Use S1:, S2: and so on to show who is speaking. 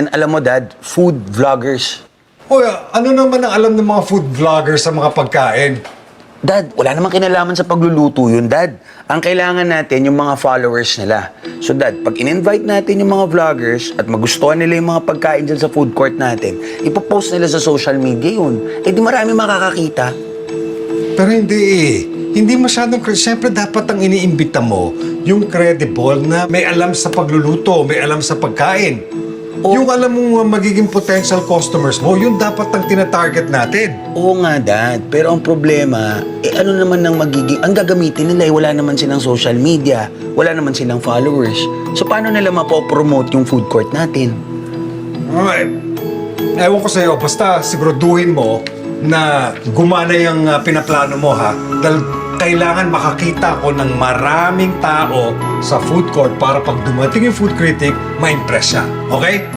S1: And alam mo, Dad, food vloggers.
S2: Hoy, ano naman ang alam ng mga food vloggers sa mga pagkain?
S1: Dad, wala namang kinalaman sa pagluluto yun, Dad. Ang kailangan natin yung mga followers nila. So, Dad, pag in-invite natin yung mga vloggers at magustuhan nila yung mga pagkain dyan sa food court natin, ipopost nila sa social media yun. Eh, di marami makakakita.
S2: Pero hindi eh. Hindi masyadong... Siyempre, dapat ang iniimbita mo yung credible na may alam sa pagluluto, may alam sa pagkain. Yung alam mo magiging potential customers mo, yun dapat ang tinatarget natin.
S1: Oo nga, Dad. Pero ang problema, ano naman ang magiging... Ang gagamitin nila, wala naman silang social media, wala naman silang followers. So, paano nila mapopromote yung food court natin?
S2: Alright. Ewan ko sa'yo, basta siguraduhin mo na gumana yung pinaplano mo, ha? Dahil kailangan makakita ko ng maraming tao sa food court para pag dumating yung food critic, ma-impress siya. Okay?